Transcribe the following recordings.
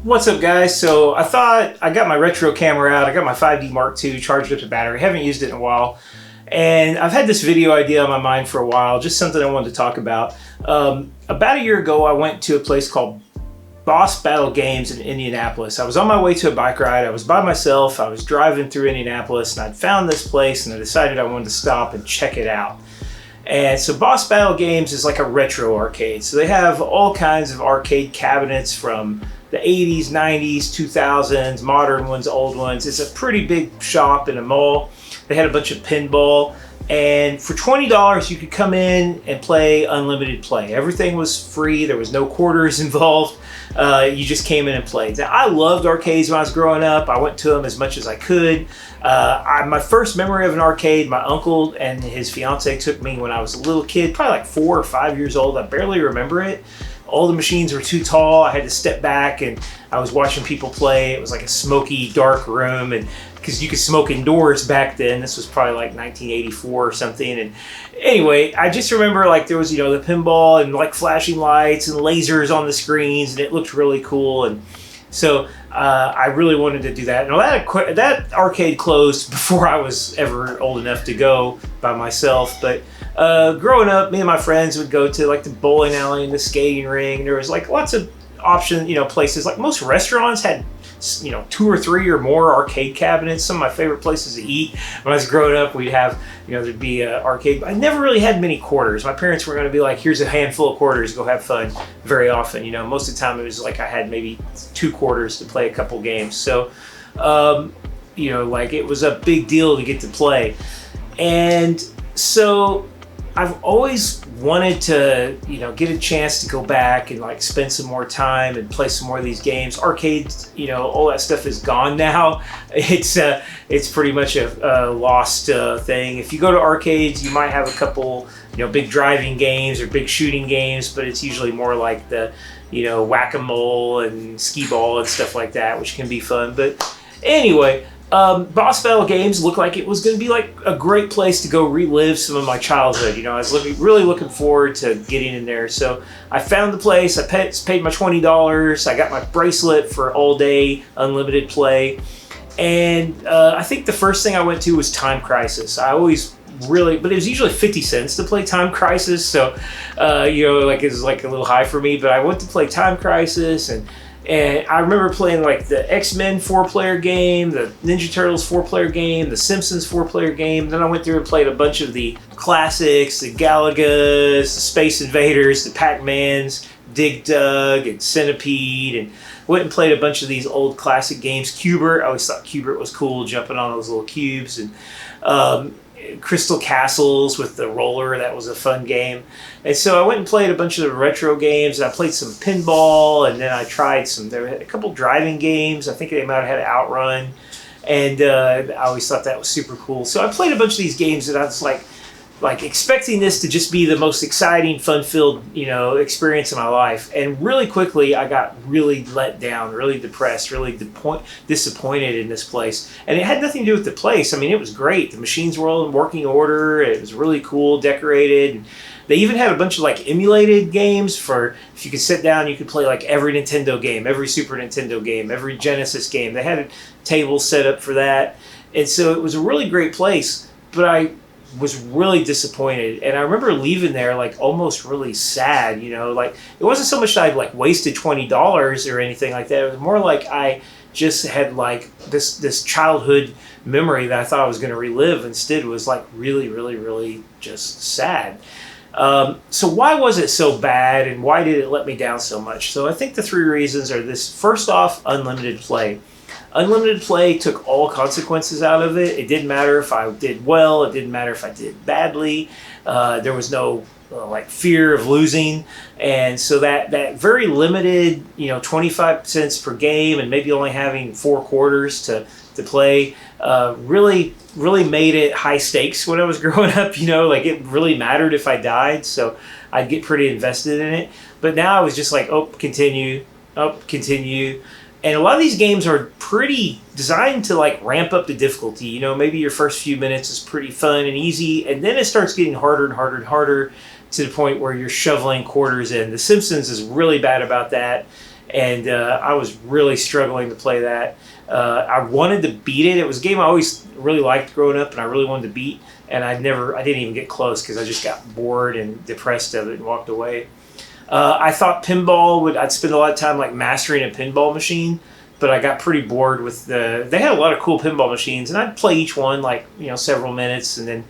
What's up, guys? So I thought I got my retro camera out. I got my 5D Mark II charged up to battery. Haven't used it in a while. And I've had this video idea on my mind for a while, just something I wanted to talk about. About a year ago, I went to a place called Boss Battle Games in Indianapolis. I was on my way to a bike ride. I was by myself. I was driving through Indianapolis, and I'd found this place, and I decided I wanted to stop and check it out. And so Boss Battle Games is like a retro arcade. So they have all kinds of arcade cabinets from the 80s, 90s, 2000s, modern ones, old ones. It's a pretty big shop in a mall. They had a bunch of pinball. And for $20, you could come in and play unlimited play. Everything was free. There was no quarters involved. You just came in and played. Now, I loved arcades when I was growing up. I went to them as much as I could. My first memory of an arcade, my uncle and his fiance took me when I was a little kid, probably like 4 or 5 years old. I barely remember it. All the machines were too tall. I had to step back, and I was watching people play. It was like a smoky, dark room, and because you could smoke indoors back then. This was probably like 1984 or something. And anyway, I just remember like there was, the pinball and like flashing lights and lasers on the screens, and it looked really cool. And so I really wanted to do that. Now that arcade closed before I was ever old enough to go by myself. But growing up, me and my friends would go to like the bowling alley and the skating ring. There was like lots of options, places. Like most restaurants had 2 or 3 or more arcade cabinets. Some of my favorite places to eat when I was growing up, we'd have, there'd be an arcade. But I never really had many quarters. My parents were going to be like, here's a handful of quarters, go have fun. Very often, most of the time it was like I had maybe 2 quarters to play a couple games. So, like it was a big deal to get to play. And so I've always wanted to, get a chance to go back and like spend some more time and play some more of these games. Arcades, all that stuff is gone now. It's pretty much a lost thing. If you go to arcades, you might have a couple, big driving games or big shooting games, but it's usually more like the, whack-a-mole and skee-ball and stuff like that, which can be fun. But anyway, Boss Battle Games looked like it was going to be like a great place to go relive some of my childhood. I was really looking forward to getting in there. So I found the place. I paid my $20. I got my bracelet for all day unlimited play. And I think the first thing I went to was Time Crisis. But it was usually 50 cents to play Time Crisis. So, it was like a little high for me. But I went to play Time Crisis, and I remember playing like the X-Men 4-player game, the Ninja Turtles 4-player game, the Simpsons 4-player game. Then I went through and played a bunch of the classics, the Galagas, the Space Invaders, the Pac-Mans, Dig Dug, and Centipede, and went and played a bunch of these old classic games. Cubert, I always thought Cubert was cool, jumping on those little cubes, and Crystal Castles with the roller. That was a fun game. And so I went and played a bunch of the retro games. I played some pinball, and then I tried there had a couple driving games. I think they might have had Outrun, and I always thought that was super cool. So I played a bunch of these games, and I was like expecting this to just be the most exciting, fun-filled, experience of my life. And really quickly, I got really let down, really depressed, really disappointed in this place. And it had nothing to do with the place. I mean, it was great. The machines were all in working order. It was really cool, decorated. They even had a bunch of like emulated games for if you could sit down, you could play like every Nintendo game, every Super Nintendo game, every Genesis game. They had a table set up for that. And so it was a really great place. But I was really disappointed, and I remember leaving there like almost really sad. Like it wasn't so much that I'd like wasted $20 or anything like that. It was more like I just had like this childhood memory that I thought I was going to relive. Instead, was like really, really, really just sad. So why was it so bad, and why did it let me down so much? So I think the 3 reasons are this. First off, unlimited play. Unlimited play took all consequences out of it. It didn't matter if I did well. It didn't matter if I did badly. There was no fear of losing. And so that very limited, 25 cents per game and maybe only having 4 quarters to play really, really made it high stakes when I was growing up. It really mattered if I died. So I'd get pretty invested in it. But now I was just like, continue. And a lot of these games are pretty designed to like ramp up the difficulty. Maybe your first few minutes is pretty fun and easy, and then it starts getting harder and harder and harder to the point where you're shoveling quarters in. The Simpsons is really bad about that. and I was really struggling to play that. I wanted to beat it. It was a game I always really liked growing up, and I really wanted to beat. And I didn't even get close because I just got bored and depressed of it and walked away. I thought I'd spend a lot of time like mastering a pinball machine, but I got pretty bored with they had a lot of cool pinball machines, and I'd play each one like, several minutes, and then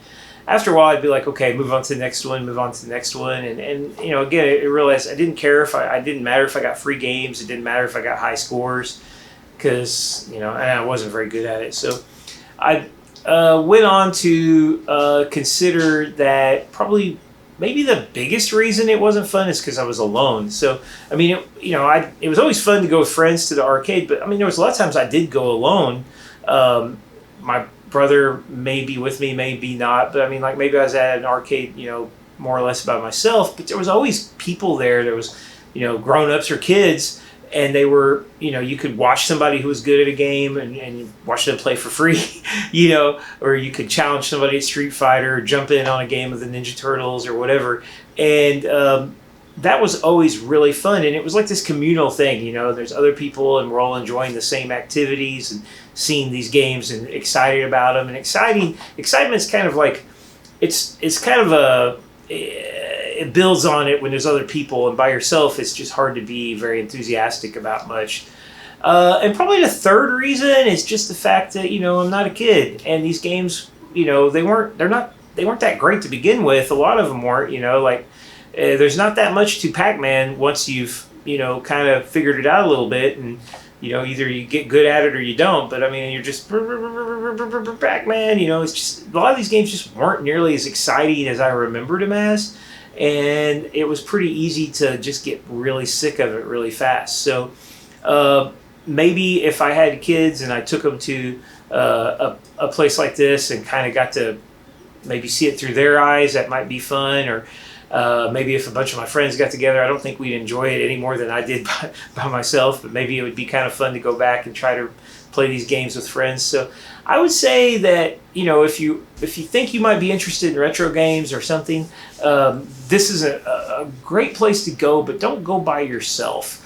after a while I'd be like, okay, move on to the next one, move on to the next one. And again, I realized I didn't care I didn't matter if I got free games. It didn't matter if I got high scores because, and I wasn't very good at it. So I went on to consider that probably maybe the biggest reason it wasn't fun is because I was alone. So, I mean, it was always fun to go with friends to the arcade, but I mean, there was a lot of times I did go alone. My brother may be with me, maybe not, but I mean, like maybe I was at an arcade, more or less by myself, but there was always people there. There was, grown-ups or kids, and they were, you could watch somebody who was good at a game and watch them play for free, or you could challenge somebody at Street Fighter, or jump in on a game of the Ninja Turtles or whatever. And that was always really fun. And it was like this communal thing, there's other people and we're all enjoying the same activities and seeing these games and excited about them. And excitement's kind of like, it's kind of it builds on it when there's other people, and by yourself it's just hard to be very enthusiastic about much. And probably the third reason is just the fact that I'm not a kid, and these games they weren't that great to begin with. A lot of them weren't. There's not that much to Pac-Man once you've kind of figured it out a little bit, and either you get good at it or you don't. But I mean, you're just Pac-Man. It's just a lot of these games just weren't nearly as exciting as I remembered them as. And it was pretty easy to just get really sick of it really fast. So maybe if I had kids and I took them to a place like this and kind of got to maybe see it through their eyes, that might be fun. Or maybe if a bunch of my friends got together, I don't think we'd enjoy it any more than I did by myself, but maybe it would be kind of fun to go back and try to play these games with friends. So I would say that if you think you might be interested in retro games or something, this is a great place to go, but don't go by yourself.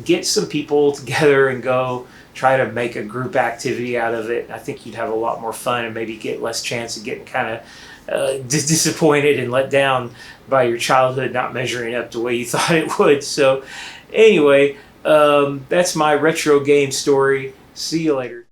Get some people together and go try to make a group activity out of it. I think you'd have a lot more fun and maybe get less chance of getting kind of disappointed and let down by your childhood not measuring up the way you thought it would. So anyway, that's my retro game story. See you later.